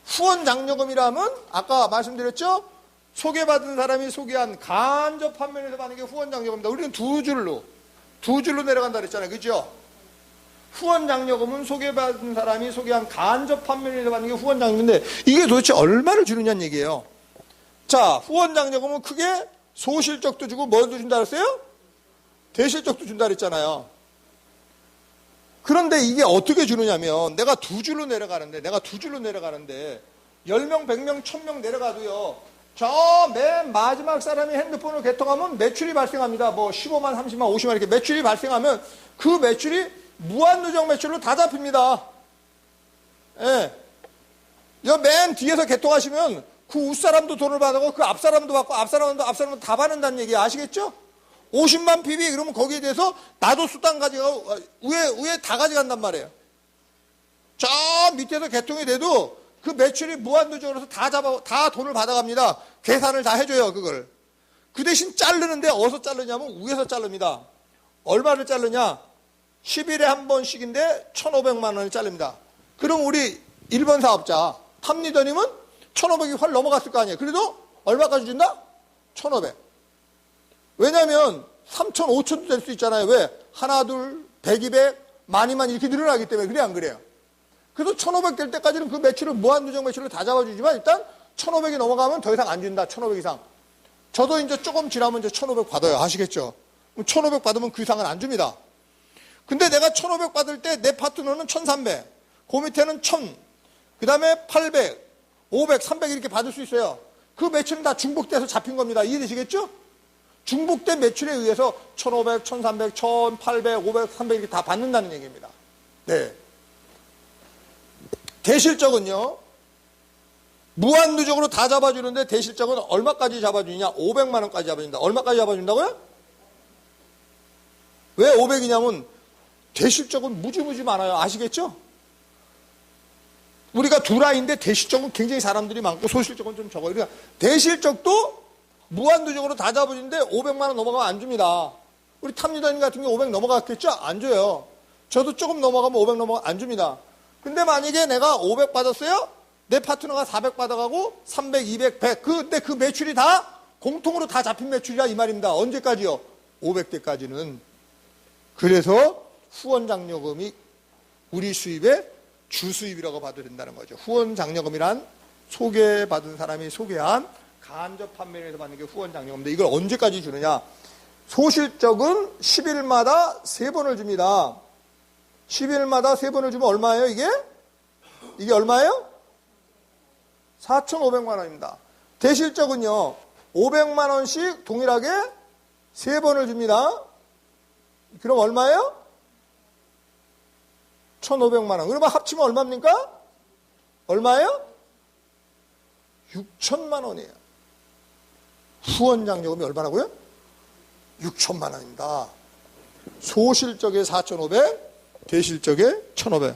후원 장려금이라면 아까 말씀드렸죠? 소개받은 사람이 소개한 간접 판매에서 받는 게 후원 장려금입니다. 우리는 두 줄로 내려간다 그랬잖아요. 그죠? 후원 장려금은 소개받은 사람이 소개한 간접 판매에서 받는 게 후원 장려금인데 이게 도대체 얼마를 주느냐는 얘기예요. 자, 후원 장려금은 크게 소실적도 주고 뭘도 준다 그랬어요? 대실적도 준다 그랬잖아요. 그런데 이게 어떻게 주느냐면 내가 두 줄로 내려가는데 10명, 100명, 1000명 내려가도요. 저 맨 마지막 사람이 핸드폰을 개통하면 매출이 발생합니다. 뭐 15만, 30만, 50만 이렇게 매출이 발생하면 그 매출이 무한누적 매출로 다 잡힙니다. 예. 맨 뒤에서 개통하시면 그 윗사람도 돈을 받고 그 앞사람도 받고 앞사람도 다 받는다는 얘기 아시겠죠? 50만 PB 그러면 거기에 대해서 나도 수당 가져가고 위에 다 가져간단 말이에요. 저 밑에서 개통이 돼도 그 매출이 무한누적으로 다 돈을 받아갑니다. 계산을 다 해줘요, 그걸. 그 대신 자르는데 어디서 자르냐면 위에서 자릅니다. 얼마를 자르냐? 10일에 한 번씩인데 1,500만 원을 자릅니다. 그럼 우리 1번 사업자 탑리더님은 1,500이 활 넘어갔을 거 아니에요. 그래도 얼마까지 준다? 1,500. 왜냐하면 3,000, 5,000도 될 수 있잖아요. 왜? 하나, 둘, 100, 200, 10,000만 이렇게 늘어나기 때문에. 그래 안 그래요? 그래서 1,500 될 때까지는 그 매출을 무한누적 매출로 다 잡아주지만 일단 1,500이 넘어가면 더 이상 안 준다. 1,500 이상. 저도 이제 조금 지나면 이제 1,500 받아요. 아시겠죠? 1,500 받으면 그 이상은 안 줍니다. 근데 내가 1,500 받을 때 내 파트너는 1,300, 그 밑에는 1,000, 그 다음에 800, 500, 300 이렇게 받을 수 있어요. 그 매출은 다 중복돼서 잡힌 겁니다. 이해되시겠죠? 중복된 매출에 의해서 1,500, 1,300, 1,800, 500, 300 이렇게 다 받는다는 얘기입니다. 네. 대실적은요, 무한누적으로 다 잡아주는데 대실적은 얼마까지 잡아주느냐? 500만 원까지 잡아준다. 얼마까지 잡아준다고요? 왜 500이냐면 대실적은 무지무지 많아요. 아시겠죠? 우리가 두 라인인데 대실적은 굉장히 사람들이 많고 소실적은 좀 적어요. 그러니까 대실적도 무한누적으로 다 잡아주는데 500만 원 넘어가면 안 줍니다. 우리 탑리더님 같은 경우 500 넘어갔겠죠? 안 줘요. 저도 조금 넘어가면 500 넘어가 안 줍니다. 근데 만약에 내가 500 받았어요? 내 파트너가 400 받아가고 300, 200, 100. 근데 그 매출이 다 공통으로 다 잡힌 매출이라 이 말입니다. 언제까지요? 500대까지는. 그래서 후원 장려금이 우리 수입의 주 수입이라고 봐도 된다는 거죠. 후원 장려금이란 소개받은 사람이 소개한 간접 판매에서 받는 게 후원 장려금인데 이걸 언제까지 주느냐? 소실적은 10일마다 3번을 줍니다. 10일마다 3번을 주면 얼마예요, 이게? 이게 얼마예요? 4,500만 원입니다. 대실적은요, 500만 원씩 동일하게 3번을 줍니다. 그럼 얼마예요? 1,500만 원. 그러면 합치면 얼마입니까? 얼마예요? 6천만 원이에요. 후원 장려금이 얼마라고요? 6천만 원입니다. 소실적에 4,500, 대실적에 1,500.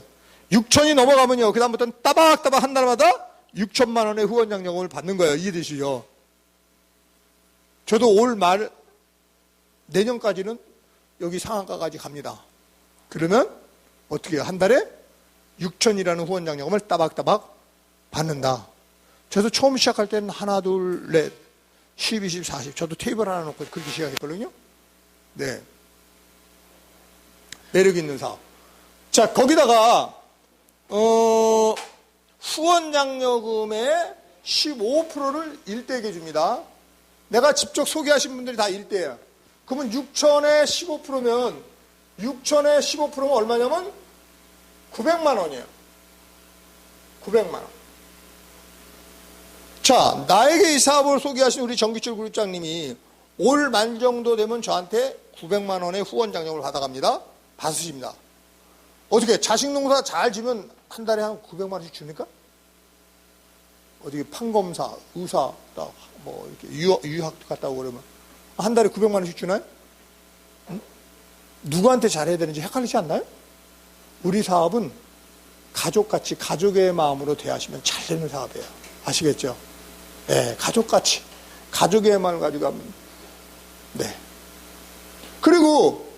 6천이 넘어가면요, 그 다음부터는 따박따박 한 달마다 6천만 원의 후원 장려금을 받는 거예요. 이해되시죠? 저도 올 말, 내년까지는 여기 상한가까지 갑니다. 그러면 어떻게 해요? 한 달에 6천이라는 후원 장려금을 따박따박 받는다. 저도 처음 시작할 때는 하나, 둘, 넷, 10, 20, 40. 저도 테이블 하나 놓고 그렇게 시작했거든요. 네. 매력 있는 사업. 자, 거기다가, 후원 장려금의 15%를 일대에게 줍니다. 내가 직접 소개하신 분들이 다 일대예요. 그러면 6천에 15%면, 6천에 15%면 얼마냐면 900만 원이에요. 900만 원. 자, 나에게 이 사업을 소개하신 우리 정기철 그룹장님이 올 말 정도 되면 저한테 900만 원의 후원 장려금을 받아갑니다. 받으십니다. 어떻게 자식 농사 잘 지면 한 달에 한 900만 원씩 줍니까? 어떻게 판검사, 의사, 뭐 이렇게 유학 갔다 오고 그러면 한 달에 900만 원씩 주나요? 응? 누구한테 잘해야 되는지 헷갈리지 않나요? 우리 사업은 가족같이 가족의 마음으로 대하시면 잘 되는 사업이에요. 아시겠죠? 네, 가족같이 가족의 마음을 가지고 하면 네. 그리고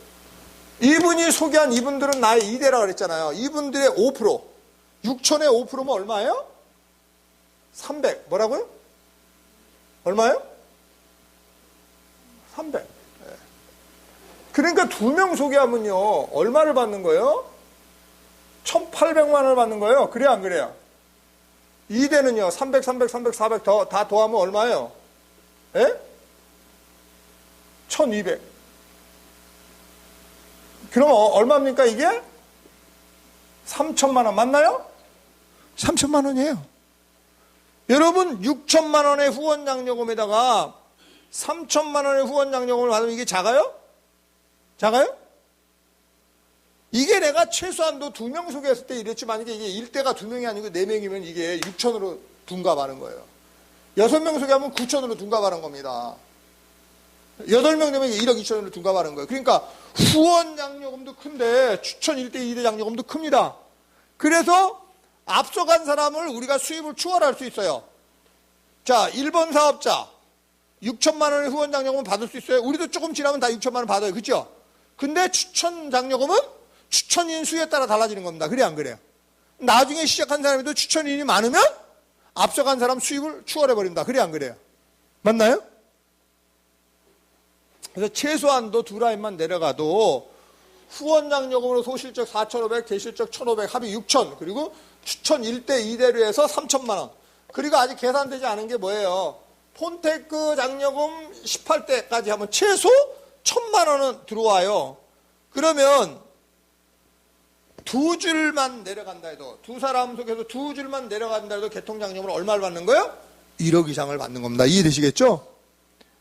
이분이 소개한 이분들은 나의 2대라고 그랬잖아요. 이분들의 5%, 6천의 5%면 얼마예요? 300. 뭐라고요? 얼마예요? 300. 그러니까 2명 소개하면요, 얼마를 받는 거예요? 1,800만 원을 받는 거예요. 그래요, 안 그래요? 2대는요, 300, 300, 300, 400 다 더하면 얼마예요? 예? 1,200. 그럼 얼마입니까, 이게? 3천만 원 맞나요? 3천만 원이에요. 여러분, 6천만 원의 후원 장려금에다가 3천만 원의 후원 장려금을 받으면 이게 작아요? 작아요? 이게 내가 최소한도 2명 소개했을 때 이랬지, 만약에 이게 1대가 2명이 아니고 4명이면 이게 6천으로 둔갑하는 거예요. 6명 소개하면 9천으로 둔갑하는 겁니다. 8명 되면 1억 2천으로 둔갑하는 거예요. 그러니까 후원 장려금도 큰데 추천 1대 2대 장려금도 큽니다. 그래서 앞서간 사람을 우리가 수입을 추월할 수 있어요. 자, 1번 사업자 6천만 원의 후원 장려금은 받을 수 있어요. 우리도 조금 지나면 다 6천만 원 받아요. 그렇죠? 근데 추천 장려금은 추천인 수에 따라 달라지는 겁니다. 그래 안 그래요? 나중에 시작한 사람이도 추천인이 많으면 앞서간 사람 수입을 추월해버립니다. 그래 안 그래요? 맞나요? 그래서 최소한도 2라인만 내려가도 후원 장려금으로 소실적 4,500, 대실적 1,500, 합이 6,000, 그리고 추천 1대 2대로 해서 3천만 원. 그리고 아직 계산되지 않은 게 뭐예요? 폰테크 장려금 18대까지 하면 최소 1,000만 원은 들어와요. 그러면 2줄만 내려간다 해도, 2사람 속에서 2줄만 내려간다 해도 개통장려금을 얼마를 받는 거예요? 1억 이상을 받는 겁니다. 이해되시겠죠?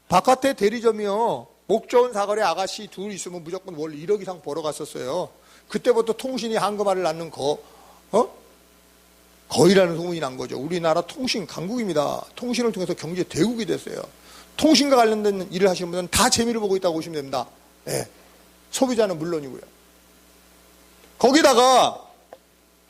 바깥에 대리점이요, 목 좋은 사거리 아가씨 둘 있으면 무조건 월 1억 이상 벌어갔었어요. 그때부터 통신이 한금알을 낳는 거의라는 소문이 난 거죠. 우리나라 통신 강국입니다. 통신을 통해서 경제 대국이 됐어요. 통신과 관련된 일을 하시는 분은 다 재미를 보고 있다고 보시면 됩니다. 네. 소비자는 물론이고요. 거기다가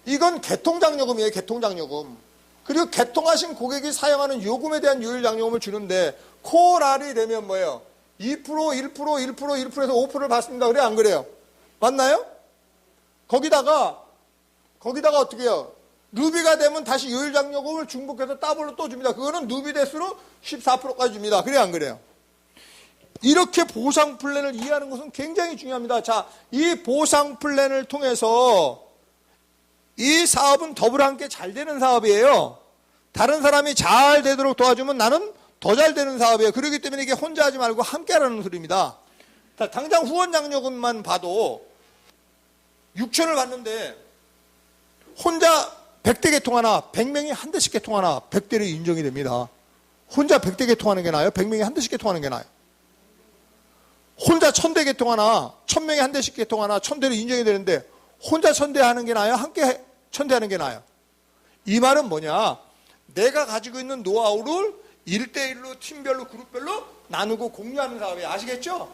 이건 개통장려금이에요. 개통장려금. 그리고 개통하신 고객이 사용하는 요금에 대한 요율장려금을 주는데 콜알이 되면 뭐예요? 2%, 1%, 1%, 1%에서 5%를 받습니다. 그래 안 그래요? 맞나요? 거기다가 어떻게 해요? 루비가 되면 다시 요율장려금을 중복해서 더블로 또 줍니다. 그거는 루비 대수로 14%까지 줍니다. 그래 안 그래요? 이렇게 보상 플랜을 이해하는 것은 굉장히 중요합니다. 자, 이 보상 플랜을 통해서 이 사업은 더불어 함께 잘 되는 사업이에요. 다른 사람이 잘 되도록 도와주면 나는 더 잘 되는 사업이에요. 그렇기 때문에 이게 혼자 하지 말고 함께 하라는 소리입니다. 자, 당장 후원 장려금만 봐도 6천을 받는데 혼자 100대 개통하나 100명이 한 대씩 개통하나 100대로 인정이 됩니다. 혼자 100대 개통하는 게 나아요? 100명이 한 대씩 개통하는 게 나아요? 혼자 1000대 개통하나 1000명이 한 대씩 개통하나 1000대로 인정이 되는데 혼자 1000대 하는 게 나아요? 함께 1000대 하는 게 나아요? 이 말은 뭐냐? 내가 가지고 있는 노하우를 1대1로 팀별로 그룹별로 나누고 공유하는 사업이에요. 아시겠죠?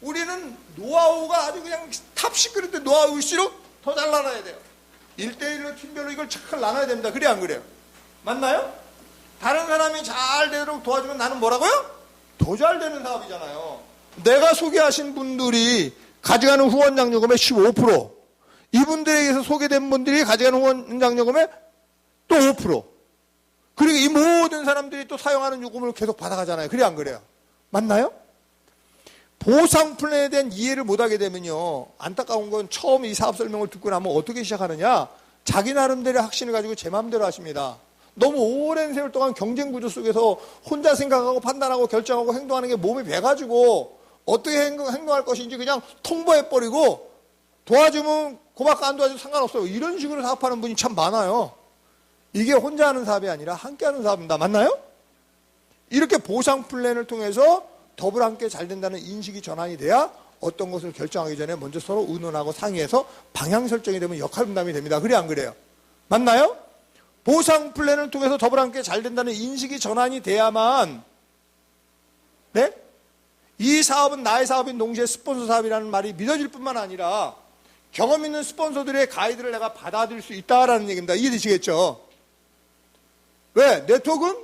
우리는 노하우가 아주 그냥 탑 시크릿 노하우일수록 더 잘 나눠야 돼요. 1대1로 팀별로 이걸 착 나눠야 됩니다. 그래 안 그래요? 맞나요? 다른 사람이 잘 되도록 도와주면 나는 뭐라고요? 더 잘 되는 사업이잖아요. 내가 소개하신 분들이 가져가는 후원 장려금의 15%, 이분들에게서 소개된 분들이 가져가는 후원 장려금의 또 5%, 그리고 이 모든 사람들이 또 사용하는 요금을 계속 받아가잖아요. 그래 안 그래요? 맞나요? 보상 플랜에 대한 이해를 못하게 되면요, 안타까운 건 처음 이 사업 설명을 듣고 나면 어떻게 시작하느냐, 자기 나름대로의 확신을 가지고 제 마음대로 하십니다. 너무 오랜 세월 동안 경쟁 구조 속에서 혼자 생각하고 판단하고 결정하고 행동하는 게 몸이 배가지고 어떻게 행동할 것인지 그냥 통보해버리고 도와주면 고맙고 안 도와줘도 상관없어요. 이런 식으로 사업하는 분이 참 많아요. 이게 혼자 하는 사업이 아니라 함께 하는 사업입니다. 맞나요? 이렇게 보상 플랜을 통해서 더불어 함께 잘 된다는 인식이 전환이 돼야 어떤 것을 결정하기 전에 먼저 서로 의논하고 상의해서 방향 설정이 되면 역할 분담이 됩니다. 그래 안 그래요? 맞나요? 보상 플랜을 통해서 더불어 함께 잘 된다는 인식이 전환이 돼야만, 네? 이 사업은 나의 사업인 동시에 스폰서 사업이라는 말이 믿어질 뿐만 아니라 경험 있는 스폰서들의 가이드를 내가 받아들일 수 있다라는 얘기입니다. 이해되시겠죠? 왜? 네트워크는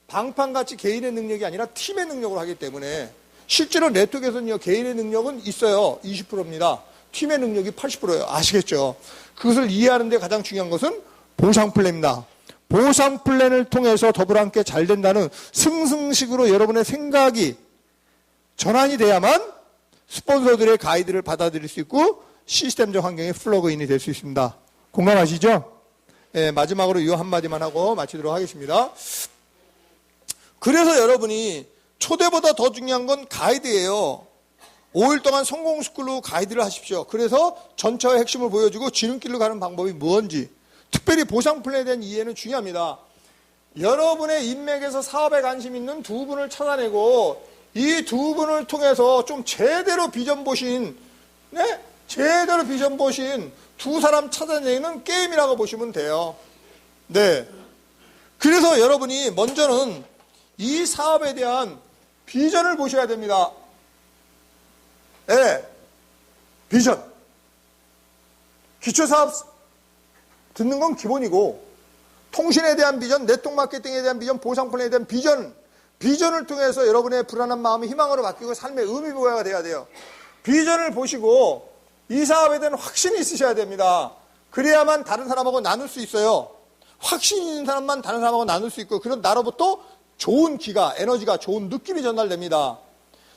방판같이 개인의 능력이 아니라 팀의 능력으로 하기 때문에 실제로 네트워크에서는요, 개인의 능력은 있어요. 20%입니다. 팀의 능력이 80%예요. 아시겠죠? 그것을 이해하는 데 가장 중요한 것은 보상 플랜입니다. 보상 플랜을 통해서 더불어 함께 잘 된다는 승승식으로 여러분의 생각이 전환이 돼야만 스폰서들의 가이드를 받아들일 수 있고 시스템적 환경에 플러그인이 될 수 있습니다. 공감하시죠? 네, 마지막으로 이 한마디만 하고 마치도록 하겠습니다. 그래서 여러분이 초대보다 더 중요한 건 가이드예요. 5일 동안 성공스쿨로 가이드를 하십시오. 그래서 전체의 핵심을 보여주고 지름길로 가는 방법이 무엇인지, 특별히 보상 플랜에 대한 이해는 중요합니다. 여러분의 인맥에서 사업에 관심 있는 두 분을 찾아내고 이 두 분을 통해서 좀 제대로 비전 보신, 네? 제대로 비전 보신 두 사람 찾아내는 게임이라고 보시면 돼요. 네. 그래서 여러분이 먼저는 이 사업에 대한 비전을 보셔야 됩니다. 네. 비전. 기초사업 듣는 건 기본이고, 통신에 대한 비전, 네트워크 마케팅에 대한 비전, 보상 플랜에 대한 비전을 통해서 여러분의 불안한 마음이 희망으로 바뀌고 삶의 의미부여가 돼야 돼요. 비전을 보시고 이 사업에 대한 확신이 있으셔야 됩니다. 그래야만 다른 사람하고 나눌 수 있어요. 확신 있는 사람만 다른 사람하고 나눌 수 있고, 그런 나로부터 좋은 기가, 에너지가, 좋은 느낌이 전달됩니다.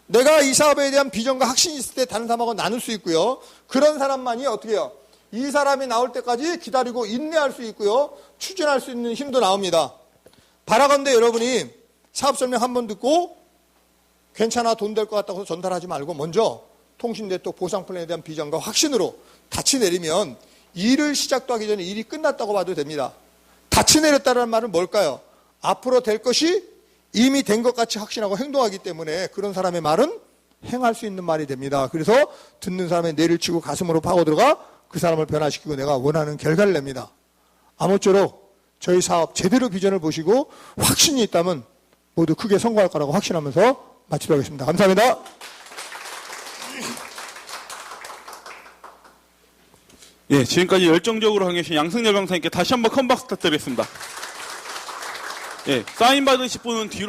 내가 이 사업에 대한 비전과 확신이 있을 때 다른 사람하고 나눌 수 있고요. 그런 사람만이 어떻게 해요? 이 사람이 나올 때까지 기다리고 인내할 수 있고요. 추진할 수 있는 힘도 나옵니다. 바라건대 여러분이 사업 설명 한 번 듣고 괜찮아, 돈 될 것 같다고 전달하지 말고 먼저 통신 네트워크 보상 플랜에 대한 비전과 확신으로 닻이 내리면 일을 시작도 하기 전에 일이 끝났다고 봐도 됩니다. 닻이 내렸다는 말은 뭘까요? 앞으로 될 것이 이미 된 것 같이 확신하고 행동하기 때문에 그런 사람의 말은 행할 수 있는 말이 됩니다. 그래서 듣는 사람의 뇌를 치고 가슴으로 파고들어가 그 사람을 변화시키고 내가 원하는 결과를 냅니다. 아무쪼록 저희 사업 제대로 비전을 보시고 확신이 있다면 모두 크게 성공할 거라고 확신하면서 마치도록 하겠습니다. 감사합니다. 예, 지금까지 열정적으로 항해하신 양승열 강사님께 다시 한번 큰 박수 부탁드리겠습니다. 예, 사인 받으실 분은 뒤로